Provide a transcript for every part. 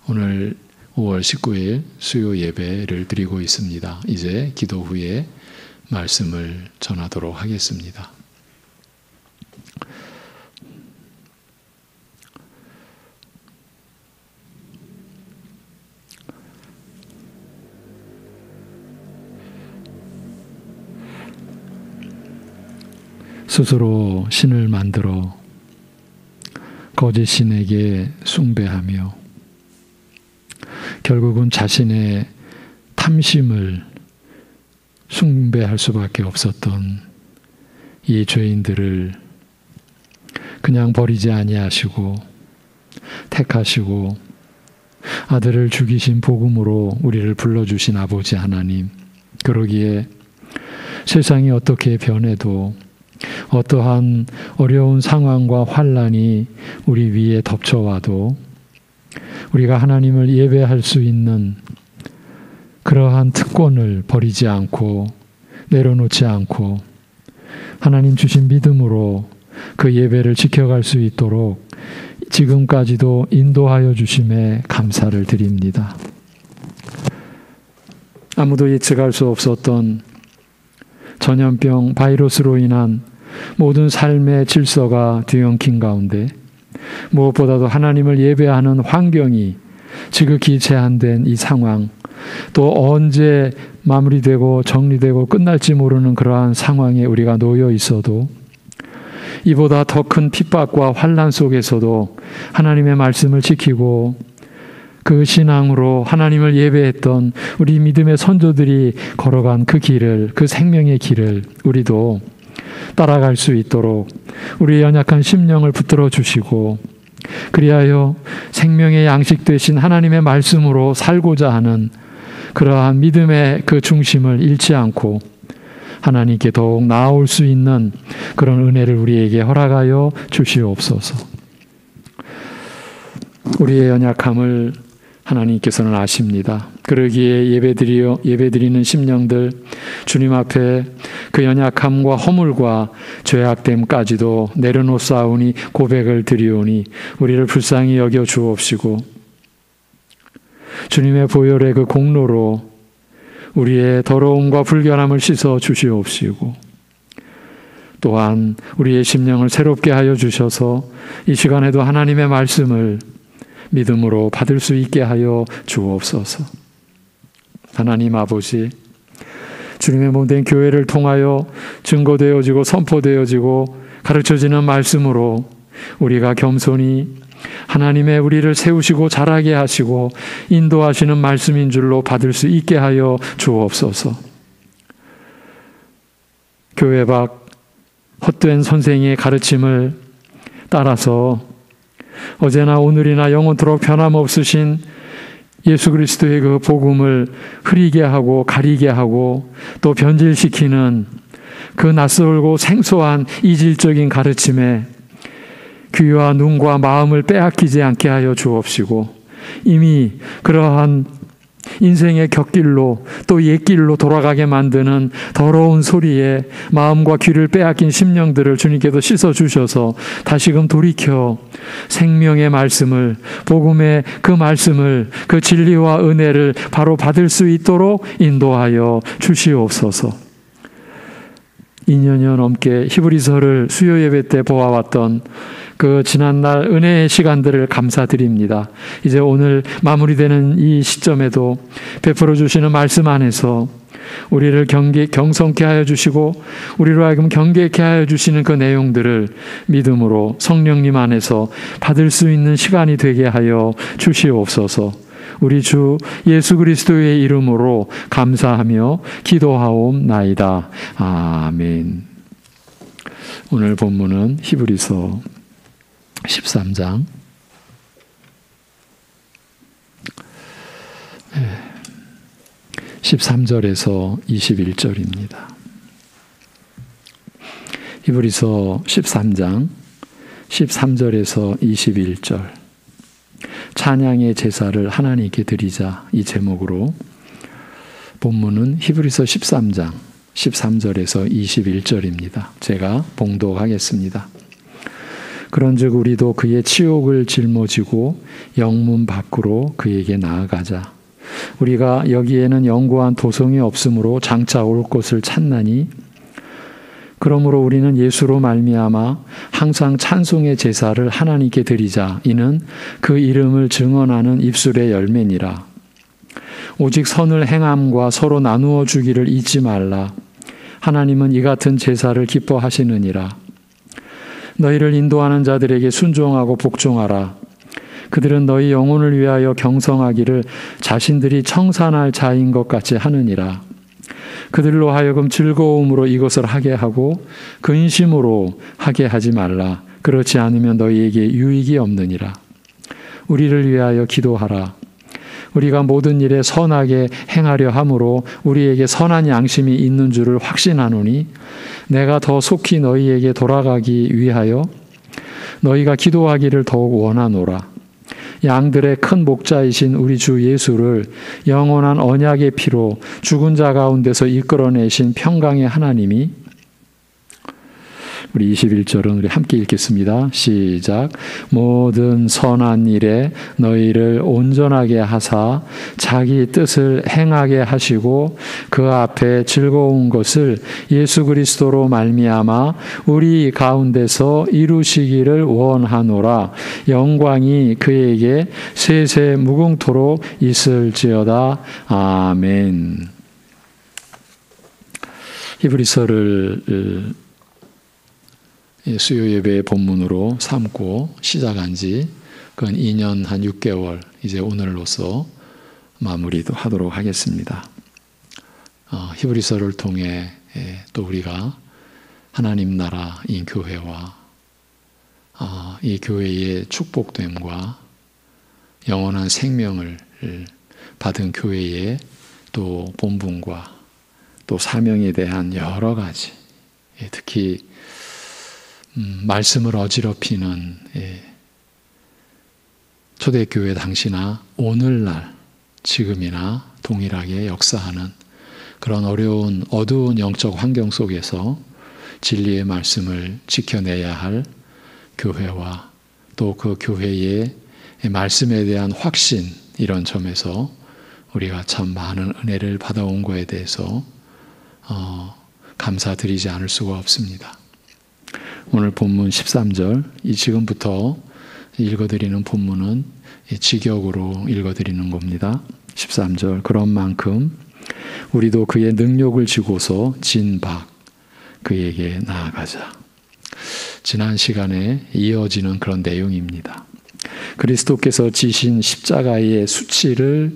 오늘 5월 19일 수요 예배를 드리고 있습니다. 이제 기도 후에 말씀을 전하도록 하겠습니다. 스스로 신을 만들어 거짓 신에게 숭배하며 결국은 자신의 탐심을 숭배할 수밖에 없었던 이 죄인들을 그냥 버리지 아니하시고 택하시고 아들을 죽이신 복음으로 우리를 불러주신 아버지 하나님, 그러기에 세상이 어떻게 변해도 어떠한 어려운 상황과 환난이 우리 위에 덮쳐와도 우리가 하나님을 예배할 수 있는 그러한 특권을 버리지 않고 내려놓지 않고 하나님 주신 믿음으로 그 예배를 지켜갈 수 있도록 지금까지도 인도하여 주심에 감사를 드립니다. 아무도 예측할 수 없었던 전염병 바이러스로 인한 모든 삶의 질서가 뒤엉킨 가운데 무엇보다도 하나님을 예배하는 환경이 지극히 제한된 이 상황, 또 언제 마무리되고 정리되고 끝날지 모르는 그러한 상황에 우리가 놓여 있어도 이보다 더 큰 핍박과 환난 속에서도 하나님의 말씀을 지키고 그 신앙으로 하나님을 예배했던 우리 믿음의 선조들이 걸어간 그 길을, 그 생명의 길을 우리도 따라갈 수 있도록 우리의 연약한 심령을 붙들어 주시고 그리하여 생명의 양식 되신 하나님의 말씀으로 살고자 하는 그러한 믿음의 그 중심을 잃지 않고 하나님께 더욱 나아올 수 있는 그런 은혜를 우리에게 허락하여 주시옵소서. 우리의 연약함을 하나님께서는 아십니다. 그러기에 예배드리는 심령들 주님 앞에 그 연약함과 허물과 죄악됨까지도 내려놓사오니 고백을 드리오니 우리를 불쌍히 여겨 주옵시고 주님의 보혈의 그 공로로 우리의 더러움과 불결함을 씻어 주시옵시고 또한 우리의 심령을 새롭게 하여 주셔서 이 시간에도 하나님의 말씀을 믿음으로 받을 수 있게 하여 주옵소서. 하나님 아버지, 주님의 몸된 교회를 통하여 증거되어지고 선포되어지고 가르쳐지는 말씀으로 우리가 겸손히 하나님의 우리를 세우시고 자라게 하시고 인도하시는 말씀인 줄로 받을 수 있게 하여 주옵소서. 교회 밖 헛된 선생의 가르침을 따라서 어제나 오늘이나 영원토록 변함없으신 예수 그리스도의 그 복음을 흐리게 하고 가리게 하고 또 변질시키는 그 낯설고 생소한 이질적인 가르침에 귀와 눈과 마음을 빼앗기지 않게 하여 주옵시고 이미 그러한 인생의 곁길로 또 옛길로 돌아가게 만드는 더러운 소리에 마음과 귀를 빼앗긴 심령들을 주님께서 씻어주셔서 다시금 돌이켜 생명의 말씀을, 복음의 그 말씀을, 그 진리와 은혜를 바로 받을 수 있도록 인도하여 주시옵소서. 2년여 넘게 히브리서를 수요 예배 때 보아왔던 그 지난날 은혜의 시간들을 감사드립니다. 이제 오늘 마무리되는 이 시점에도 베풀어 주시는 말씀 안에서 우리를 경성케 하여 주시고 우리로 하여금 경계케 하여 주시는 그 내용들을 믿음으로 성령님 안에서 받을 수 있는 시간이 되게 하여 주시옵소서. 우리 주 예수 그리스도의 이름으로 감사하며 기도하옵나이다. 아멘. 오늘 본문은 히브리서 13장 13절에서 21절입니다. 히브리서 13장 13절에서 21절 찬양의 제사를 하나님께 드리자, 이 제목으로 본문은 히브리서 13장 13절에서 21절입니다. 제가 봉독하겠습니다. 그런즉 우리도 그의 치욕을 짊어지고 영문 밖으로 그에게 나아가자. 우리가 여기에는 영구한 도성이 없으므로 장차 올 곳을 찾나니 그러므로 우리는 예수로 말미암아 항상 찬송의 제사를 하나님께 드리자. 이는 그 이름을 증언하는 입술의 열매니라. 오직 선을 행함과 서로 나누어 주기를 잊지 말라. 하나님은 이 같은 제사를 기뻐하시느니라. 너희를 인도하는 자들에게 순종하고 복종하라. 그들은 너희 영혼을 위하여 경성하기를 자신들이 청산할 자인 것 같이 하느니라. 그들로 하여금 즐거움으로 이것을 하게 하고 근심으로 하게 하지 말라. 그렇지 않으면 너희에게 유익이 없느니라. 우리를 위하여 기도하라. 우리가 모든 일에 선하게 행하려 함으로 우리에게 선한 양심이 있는 줄을 확신하노니 내가 더 속히 너희에게 돌아가기 위하여 너희가 기도하기를 더욱 원하노라. 양들의 큰 목자이신 우리 주 예수를 영원한 언약의 피로 죽은 자 가운데서 이끌어내신 평강의 하나님이, 우리 21절은 우리 함께 읽겠습니다. 시작. 모든 선한 일에 너희를 온전하게 하사 자기 뜻을 행하게 하시고 그 앞에 즐거운 것을 예수 그리스도로 말미암아 우리 가운데서 이루시기를 원하노라. 영광이 그에게 세세 무궁토록 있을지어다. 아멘. 히브리서를 수요 예배의 본문으로 삼고 시작한 지 그건 2년 한 6개월, 이제 오늘로서 마무리도 하도록 하겠습니다. 히브리서를 통해 또 우리가 하나님 나라인 교회와 이 교회의 축복됨과 영원한 생명을 받은 교회의 또 본분과 또 사명에 대한 여러 가지, 특히 말씀을 어지럽히는 초대교회 당시나 오늘날 지금이나 동일하게 역사하는 그런 어려운 어두운 영적 환경 속에서 진리의 말씀을 지켜내야 할 교회와 또 그 교회의 말씀에 대한 확신, 이런 점에서 우리가 참 많은 은혜를 받아온 것에 대해서 감사드리지 않을 수가 없습니다. 오늘 본문 13절, 이 지금부터 읽어드리는 본문은 직역으로 읽어드리는 겁니다. 13절, 그런 만큼 우리도 그의 능력을 지고서 진박 그에게 나아가자. 지난 시간에 이어지는 그런 내용입니다. 그리스도께서 지신 십자가의 수치를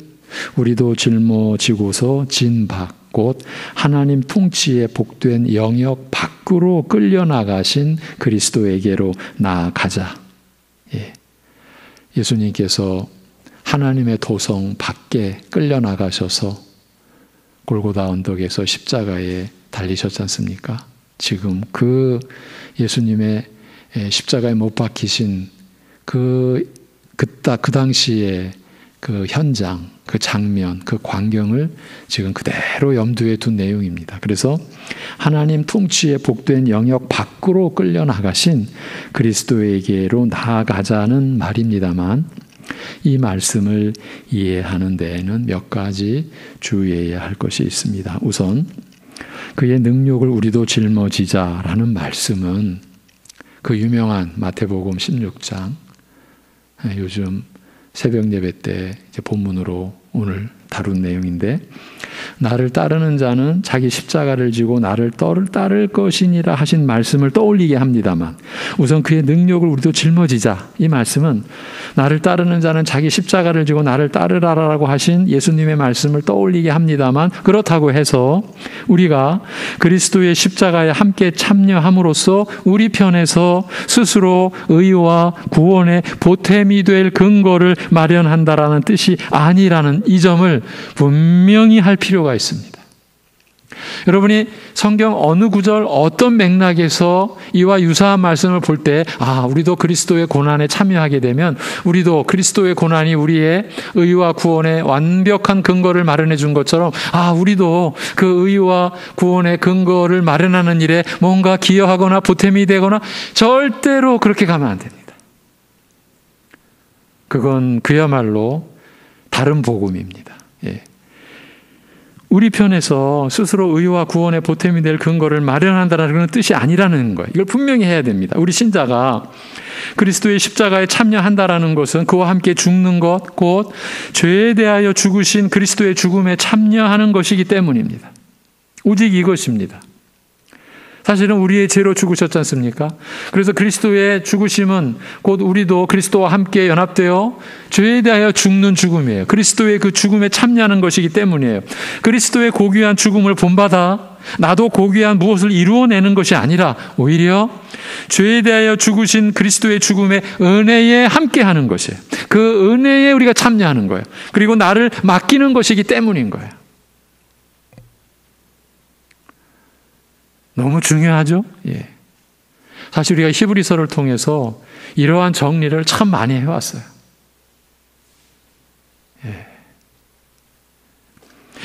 우리도 짊어지고서 진박, 곧 하나님 통치에 복된 영역 밖으로 끌려나가신 그리스도에게로 나아가자. 예수님께서 하나님의 도성 밖에 끌려나가셔서 골고다 언덕에서 십자가에 달리셨지 않습니까? 지금 그 예수님의 십자가에 못 박히신 그 당시에 그 현장, 그 장면, 그 광경을 지금 그대로 염두에 둔 내용입니다. 그래서 하나님 통치에 복된 영역 밖으로 끌려나가신 그리스도에게로 나아가자는 말입니다만, 이 말씀을 이해하는 데에는 몇 가지 주의해야 할 것이 있습니다. 우선 그의 능력을 우리도 짊어지자라는 말씀은 그 유명한 마태복음 16장, 요즘 새벽 예배 때 이제 본문으로 오늘 다룬 내용인데, 나를 따르는 자는 자기 십자가를 지고 나를 따를 것이니라 하신 말씀을 떠올리게 합니다만, 우선 그의 능력을 우리도 짊어지자, 이 말씀은 나를 따르는 자는 자기 십자가를 지고 나를 따르라라고 하신 예수님의 말씀을 떠올리게 합니다만, 그렇다고 해서 우리가 그리스도의 십자가에 함께 참여함으로써 우리 편에서 스스로 의와 구원의 보탬이 될 근거를 마련한다라는 뜻이 아니라는 이 점을 분명히 할 필요가 있습니다. 여러분이 성경 어느 구절 어떤 맥락에서 이와 유사한 말씀을 볼 때 우리도 그리스도의 고난에 참여하게 되면 우리도 그리스도의 고난이 우리의 의와 구원의 완벽한 근거를 마련해 준 것처럼 우리도 그 의와 구원의 근거를 마련하는 일에 뭔가 기여하거나 보탬이 되거나 절대로 그렇게 가면 안 됩니다. 그건 그야말로 다른 복음입니다. 우리 편에서 스스로 의와 구원의 보탬이 될 근거를 마련한다는 그런 뜻이 아니라는 거예요. 이걸 분명히 해야 됩니다. 우리 신자가 그리스도의 십자가에 참여한다라는 것은 그와 함께 죽는 것, 곧 죄에 대하여 죽으신 그리스도의 죽음에 참여하는 것이기 때문입니다. 오직 이것입니다. 사실은 우리의 죄로 죽으셨지 않습니까? 그래서 그리스도의 죽으심은 곧 우리도 그리스도와 함께 연합되어 죄에 대하여 죽는 죽음이에요. 그리스도의 그 죽음에 참여하는 것이기 때문이에요. 그리스도의 고귀한 죽음을 본받아 나도 고귀한 무엇을 이루어내는 것이 아니라 오히려 죄에 대하여 죽으신 그리스도의 죽음의 은혜에 함께하는 것이에요. 그 은혜에 우리가 참여하는 거예요. 그리고 나를 맡기는 것이기 때문인 거예요. 너무 중요하죠? 사실 우리가 히브리서를 통해서 이러한 정리를 참 많이 해왔어요.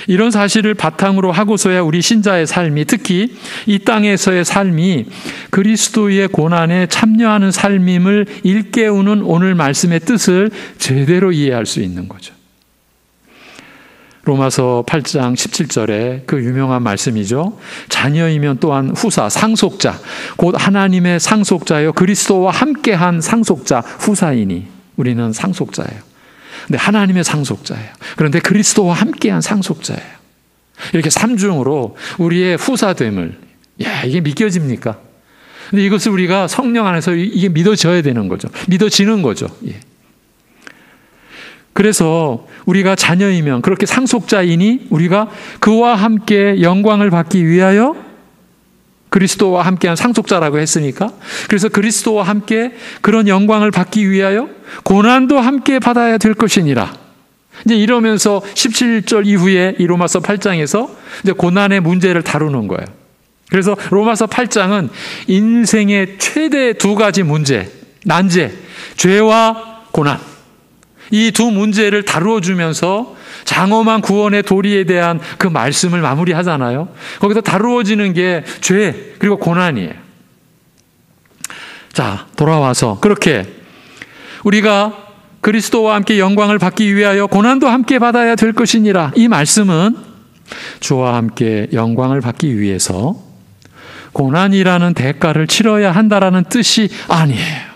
이런 사실을 바탕으로 하고서야 우리 신자의 삶이, 특히 이 땅에서의 삶이 그리스도의 고난에 참여하는 삶임을 일깨우는 오늘 말씀의 뜻을 제대로 이해할 수 있는 거죠. 로마서 8장 17절에 그 유명한 말씀이죠. 자녀이면 또한 후사, 상속자, 곧 하나님의 상속자요 그리스도와 함께한 상속자, 후사이니 우리는 상속자예요. 근데 하나님의 상속자예요. 그런데 그리스도와 함께한 상속자예요. 이렇게 삼중으로 우리의 후사됨을, 이게 믿겨집니까? 근데 이것을 우리가 성령 안에서 이게 믿어져야 되는 거죠. 믿어지는 거죠. 그래서 우리가 자녀이면 그렇게 상속자이니 우리가 그와 함께 영광을 받기 위하여 그리스도와 함께한 상속자라고 했으니까 그래서 그리스도와 함께 그런 영광을 받기 위하여 고난도 함께 받아야 될 것이니라. 이제 이러면서 17절 이후에 이 로마서 8장에서 이제 고난의 문제를 다루는 거예요. 그래서 로마서 8장은 인생의 최대 두 가지 문제, 난제, 죄와 고난. 이 두 문제를 다루어 주면서 장엄한 구원의 도리에 대한 그 말씀을 마무리하잖아요. 거기서 다루어지는 게 죄 그리고 고난이에요. 자, 돌아와서 그렇게 우리가 그리스도와 함께 영광을 받기 위하여 고난도 함께 받아야 될 것이니라. 이 말씀은 주와 함께 영광을 받기 위해서 고난이라는 대가를 치러야 한다라는 뜻이 아니에요.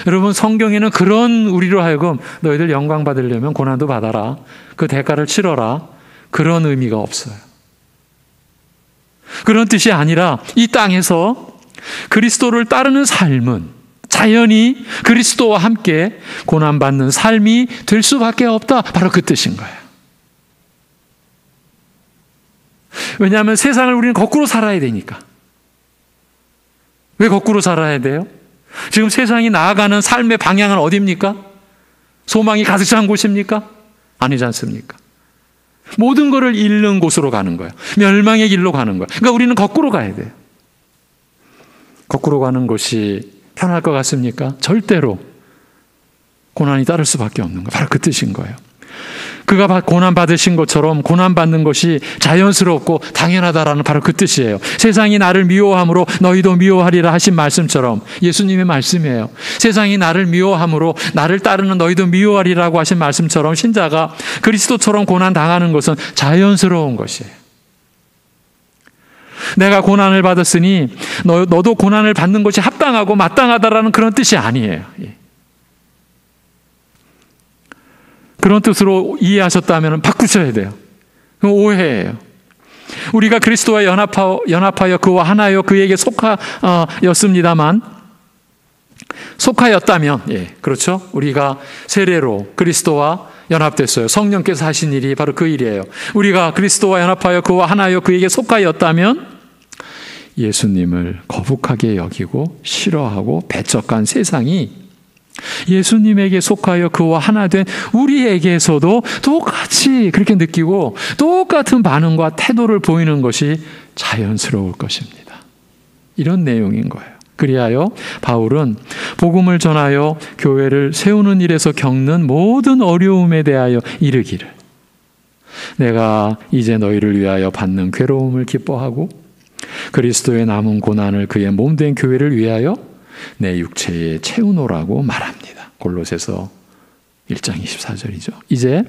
여러분, 성경에는 그런 우리로 하여금 너희들 영광 받으려면 고난도 받아라, 그 대가를 치러라, 그런 의미가 없어요. 그런 뜻이 아니라 이 땅에서 그리스도를 따르는 삶은 자연히 그리스도와 함께 고난받는 삶이 될 수밖에 없다. 바로 그 뜻인 거예요. 왜냐하면 세상을 우리는 거꾸로 살아야 되니까. 왜 거꾸로 살아야 돼요? 지금 세상이 나아가는 삶의 방향은 어디입니까? 소망이 가득 찬 곳입니까? 아니지 않습니까? 모든 것을 잃는 곳으로 가는 거예요. 멸망의 길로 가는 거예요. 그러니까 우리는 거꾸로 가야 돼요. 거꾸로 가는 것이 편할 것 같습니까? 절대로 고난이 따를 수밖에 없는 거예요. 바로 그 뜻인 거예요. 그가 고난받으신 것처럼 고난받는 것이 자연스럽고 당연하다라는 바로 그 뜻이에요. 세상이 나를 미워함으로 너희도 미워하리라 하신 말씀처럼, 예수님의 말씀이에요. 세상이 나를 미워함으로 나를 따르는 너희도 미워하리라고 하신 말씀처럼 신자가 그리스도처럼 고난당하는 것은 자연스러운 것이에요. 내가 고난을 받았으니 너도 고난을 받는 것이 합당하고 마땅하다라는 그런 뜻이 아니에요. 그런 뜻으로 이해하셨다면 바꾸셔야 돼요. 그건 오해예요. 우리가 그리스도와 연합하여 그와 하나여 그에게 속하였습니다만, 속하였다면, 그렇죠? 우리가 세례로 그리스도와 연합됐어요. 성령께서 하신 일이 바로 그 일이에요. 우리가 그리스도와 연합하여 그와 하나여 그에게 속하였다면 예수님을 거북하게 여기고 싫어하고 배척한 세상이 예수님에게 속하여 그와 하나 된 우리에게서도 똑같이 똑같이 그렇게 느끼고 똑같은 반응과 태도를 보이는 것이 자연스러울 것입니다. 이런 내용인 거예요. 그리하여 바울은 복음을 전하여 교회를 세우는 일에서 겪는 모든 어려움에 대하여 이르기를, 내가 이제 너희를 위하여 받는 괴로움을 기뻐하고 그리스도의 남은 고난을 그의 몸된 교회를 위하여 내 육체에 채우노라고 말합니다. 골로새서 1장 24절이죠. 이제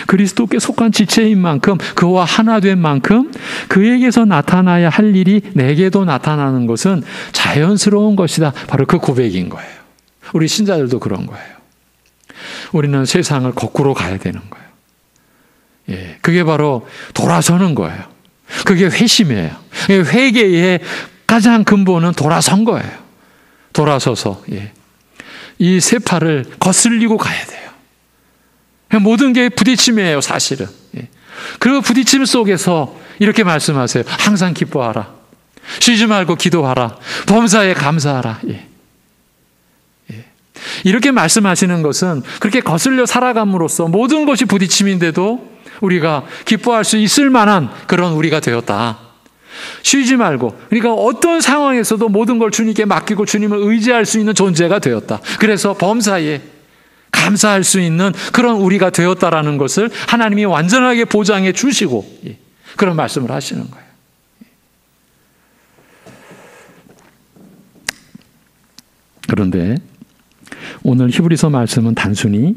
그리스도께 속한 지체인 만큼, 그와 하나 된 만큼 그에게서 나타나야 할 일이 내게도 나타나는 것은 자연스러운 것이다. 바로 그 고백인 거예요. 우리 신자들도 그런 거예요. 우리는 세상을 거꾸로 가야 되는 거예요. 예, 그게 바로 돌아서는 거예요. 그게 회심이에요. 회개의 가장 근본은 돌아선 거예요. 돌아서서 이 세파를 거슬리고 가야 돼요. 모든 게 부딪힘이에요, 사실은. 그 부딪힘 속에서 이렇게 말씀하세요. 항상 기뻐하라. 쉬지 말고 기도하라. 범사에 감사하라. 이렇게 말씀하시는 것은 그렇게 거슬려 살아감으로써 모든 것이 부딪힘인데도 우리가 기뻐할 수 있을 만한 그런 우리가 되었다. 쉬지 말고, 그러니까 어떤 상황에서도 모든 걸 주님께 맡기고 주님을 의지할 수 있는 존재가 되었다. 그래서 범사에 감사할 수 있는 그런 우리가 되었다라는 것을 하나님이 완전하게 보장해 주시고 그런 말씀을 하시는 거예요. 그런데 오늘 히브리서 말씀은 단순히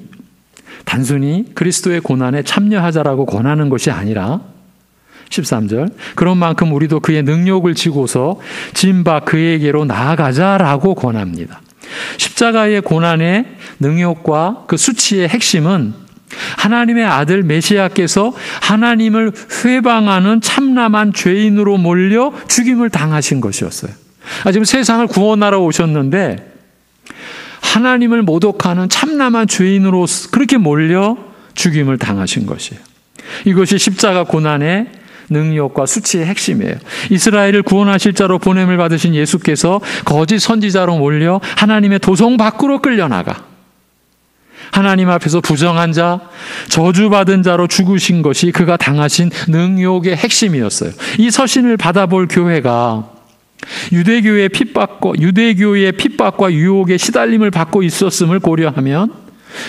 그리스도의 고난에 참여하자라고 권하는 것이 아니라 13절, 그런 만큼 우리도 그의 능력을 지고서 진바 그에게로 나아가자라고 권합니다. 십자가의 고난의 능력과 그 수치의 핵심은 하나님의 아들 메시아께서 하나님을 회방하는 참남한 죄인으로 몰려 죽임을 당하신 것이었어요. 지금 세상을 구원하러 오셨는데 하나님을 모독하는 참남한 죄인으로 그렇게 몰려 죽임을 당하신 것이에요. 이것이 십자가 고난의 능력과 수치의 핵심이에요. 이스라엘을 구원하실 자로 보냄을 받으신 예수께서 거짓 선지자로 몰려 하나님의 도성 밖으로 끌려나가 하나님 앞에서 부정한 자, 저주받은 자로 죽으신 것이 그가 당하신 능욕의 핵심이었어요. 이 서신을 받아볼 교회가 유대교의 핍박과 유혹에 시달림을 받고 있었음을 고려하면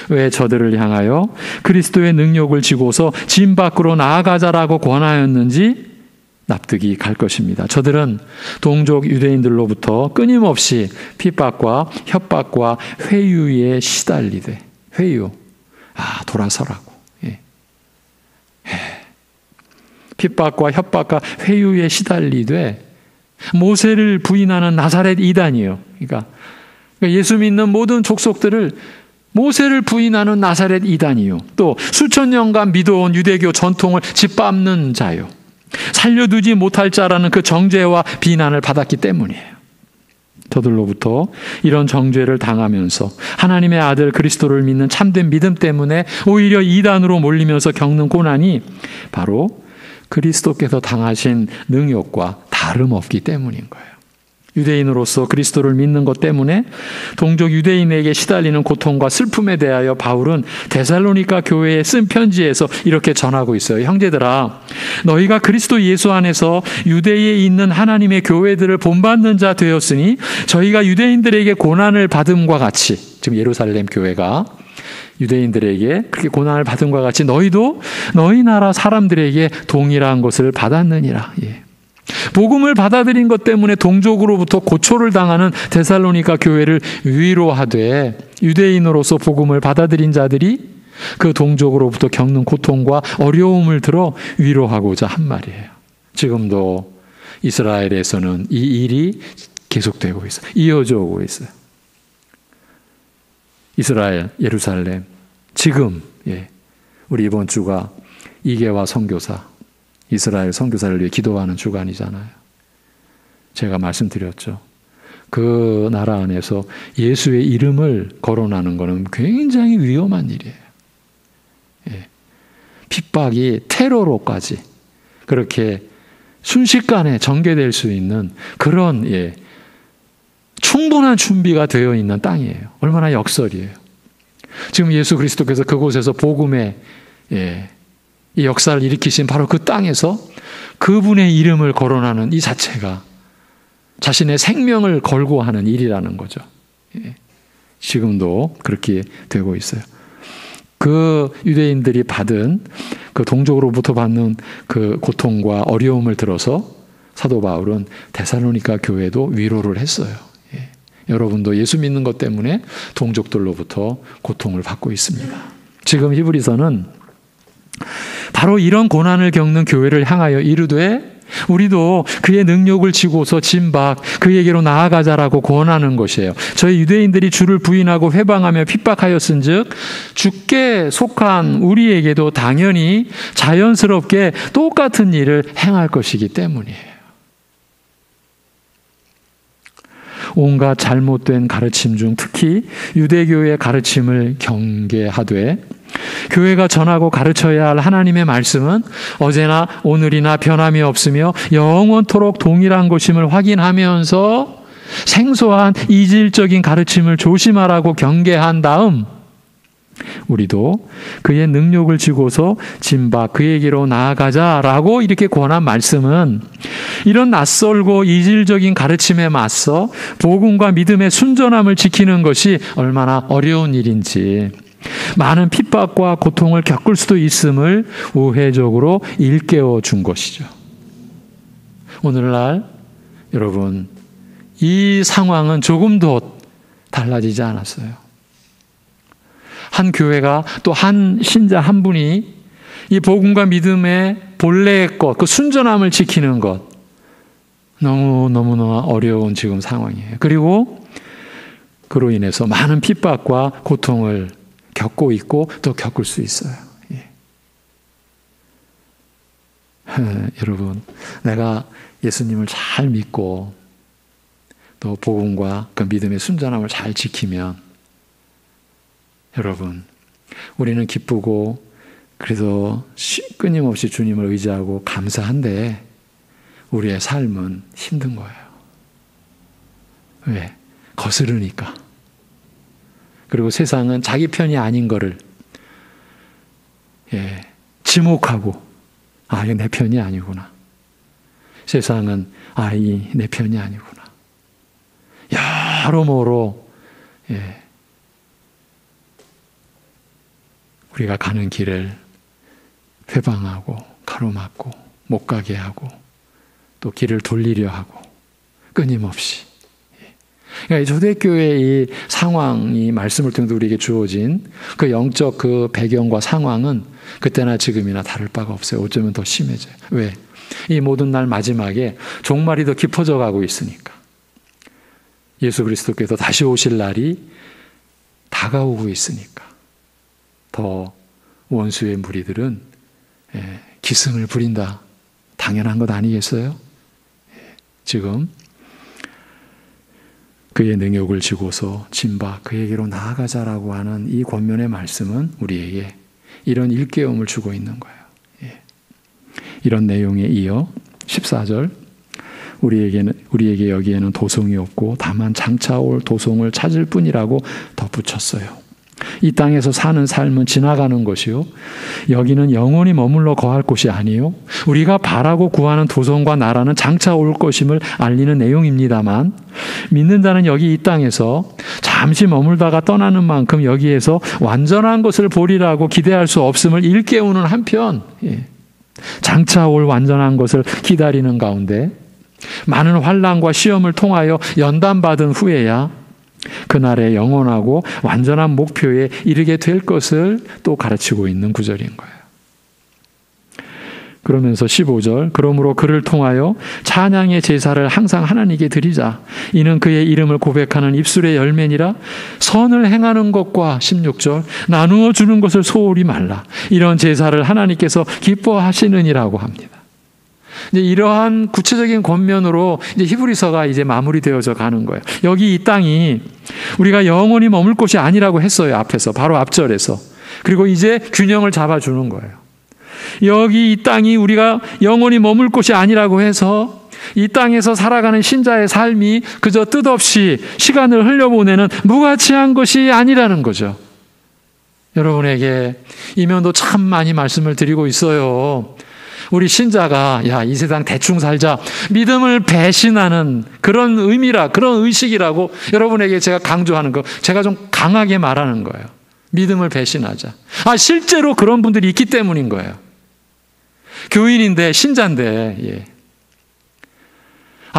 왜 저들을 향하여 그리스도의 능력을 지고서 진 밖으로 나아가자라고 권하였는지 납득이 갈 것입니다. 저들은 동족 유대인들로부터 끊임없이 핍박과 협박과 회유에 시달리되, 돌아서라고. 핍박과 협박과 회유에 시달리되 모세를 부인하는 나사렛 이단이요. 그러니까 예수 믿는 모든 족속들을 모세를 부인하는 나사렛 이단이요. 또 수천 년간 믿어온 유대교 전통을 짓밟는 자요. 살려두지 못할 자라는 그 정죄와 비난을 받았기 때문이에요. 저들로부터 이런 정죄를 당하면서 하나님의 아들 그리스도를 믿는 참된 믿음 때문에 오히려 이단으로 몰리면서 겪는 고난이 바로 그리스도께서 당하신 능욕과 다름없기 때문인 거예요. 유대인으로서 그리스도를 믿는 것 때문에 동족 유대인에게 시달리는 고통과 슬픔에 대하여 바울은 데살로니가 교회에 쓴 편지에서 이렇게 전하고 있어요. 형제들아, 너희가 그리스도 예수 안에서 유대에 있는 하나님의 교회들을 본받는 자 되었으니 저희가 유대인들에게 고난을 받음과 같이, 지금 예루살렘 교회가 유대인들에게 그렇게 고난을 받음과 같이 너희도 너희 나라 사람들에게 동일한 것을 받았느니라. 복음을 받아들인 것 때문에 동족으로부터 고초를 당하는 데살로니가 교회를 위로하되 유대인으로서 복음을 받아들인 자들이 그 동족으로부터 겪는 고통과 어려움을 들어 위로하고자 한 말이에요. 지금도 이스라엘에서는 이 일이 계속되고 있어요. 이어져 오고 있어요. 이스라엘, 예루살렘, 지금 우리 이번 주가 이계화 선교사, 이스라엘 선교사를 위해 기도하는 주간이잖아요. 제가 말씀드렸죠. 그 나라 안에서 예수의 이름을 거론하는 것은 굉장히 위험한 일이에요. 핍박이 테러로까지 그렇게 순식간에 전개될 수 있는 그런 충분한 준비가 되어 있는 땅이에요. 얼마나 역설이에요. 지금 예수 그리스도께서 그곳에서 복음의 이 역사를 일으키신 바로 그 땅에서 그분의 이름을 거론하는 이 자체가 자신의 생명을 걸고 하는 일이라는 거죠. 지금도 그렇게 되고 있어요. 그 유대인들이 받은 그 동족으로부터 받는 그 고통과 어려움을 들어서 사도 바울은 데살로니가 교회도 위로를 했어요. 여러분도 예수 믿는 것 때문에 동족들로부터 고통을 받고 있습니다. 지금 히브리서는 바로 이런 고난을 겪는 교회를 향하여 이르되 우리도 그의 능력을 지고서 진박 그에게로 나아가자라고 권하는 것이에요. 저희 유대인들이 주를 부인하고 회방하며 핍박하였은즉 주께 속한 우리에게도 당연히 자연스럽게 똑같은 일을 행할 것이기 때문이에요. 온갖 잘못된 가르침 중 특히 유대교의 가르침을 경계하되 교회가 전하고 가르쳐야 할 하나님의 말씀은 어제나 오늘이나 변함이 없으며 영원토록 동일한 것임을 확인하면서 생소한 이질적인 가르침을 조심하라고 경계한 다음 우리도 그의 능력을 지고서 진바 그에게로 나아가자라고 이렇게 권한 말씀은 이런 낯설고 이질적인 가르침에 맞서 복음과 믿음의 순전함을 지키는 것이 얼마나 어려운 일인지 많은 핍박과 고통을 겪을 수도 있음을 우회적으로 일깨워 준 것이죠. 오늘날 여러분 이 상황은 조금도 달라지지 않았어요. 한 교회가 또 한 신자 한 분이 이 복음과 믿음의 본래의 것, 그 순전함을 지키는 것 너무너무나 어려운 지금 상황이에요. 그리고 그로 인해서 많은 핍박과 고통을 겪고 있고 또 겪을 수 있어요. 여러분, 내가 예수님을 잘 믿고 또 복음과 그 믿음의 순전함을 잘 지키면 여러분, 우리는 기쁘고 그래서 끊임없이 주님을 의지하고 감사한데 우리의 삶은 힘든 거예요. 왜? 거스르니까. 그리고 세상은 자기 편이 아닌 거를 지목하고 이거 내 편이 아니구나. 세상은 이 내 편이 아니구나. 여러모로 우리가 가는 길을 회방하고 가로막고 못 가게 하고 또 길을 돌리려 하고 끊임없이. 그러니까 초대교회의 이 상황이 말씀을 통해서 우리에게 주어진 그 영적 그 배경과 상황은 그때나 지금이나 다를 바가 없어요. 어쩌면 더 심해져요. 왜? 이 모든 날 마지막에 종말이 더 깊어져 가고 있으니까. 예수 그리스도께서 다시 오실 날이 다가오고 있으니까. 더 원수의 무리들은 기승을 부린다. 당연한 것 아니겠어요? 지금 그의 능력을 지고서 진바 그에게로 나아가자라고 하는 이 권면의 말씀은 우리에게 이런 일깨움을 주고 있는 거예요. 이런 내용에 이어 14절 우리에게 여기에는 도성이 없고 다만 장차 올 도성을 찾을 뿐이라고 덧붙였어요. 이 땅에서 사는 삶은 지나가는 것이요 여기는 영원히 머물러 거할 곳이 아니요 우리가 바라고 구하는 도성과 나라는 장차 올 것임을 알리는 내용입니다만 믿는 자는 여기 이 땅에서 잠시 머물다가 떠나는 만큼 여기에서 완전한 것을 보리라고 기대할 수 없음을 일깨우는 한편 장차 올 완전한 것을 기다리는 가운데 많은 환난과 시험을 통하여 연단받은 후에야 그날의 영원하고 완전한 목표에 이르게 될 것을 또 가르치고 있는 구절인 거예요. 그러면서 15절 그러므로 그를 통하여 찬양의 제사를 항상 하나님께 드리자. 이는 그의 이름을 고백하는 입술의 열매니라. 선을 행하는 것과 16절 나누어 주는 것을 소홀히 말라. 이런 제사를 하나님께서 기뻐하시느니라고 합니다. 이제 이러한 구체적인 권면으로 이제 히브리서가 이제 마무리되어져 가는 거예요. 여기 이 땅이 우리가 영원히 머물 곳이 아니라고 했어요. 앞에서 바로 앞절에서. 그리고 이제 균형을 잡아주는 거예요. 여기 이 땅이 우리가 영원히 머물 곳이 아니라고 해서 이 땅에서 살아가는 신자의 삶이 그저 뜻없이 시간을 흘려보내는 무가치한 것이 아니라는 거죠. 여러분에게 이면도 참 많이 말씀을 드리고 있어요. 우리 신자가 이 세상 대충 살자, 믿음을 배신하는 그런 의미라, 그런 의식이라고 여러분에게 제가 강조하는 거, 제가 좀 강하게 말하는 거예요. 믿음을 배신하자. 실제로 그런 분들이 있기 때문인 거예요. 교인인데, 신자인데,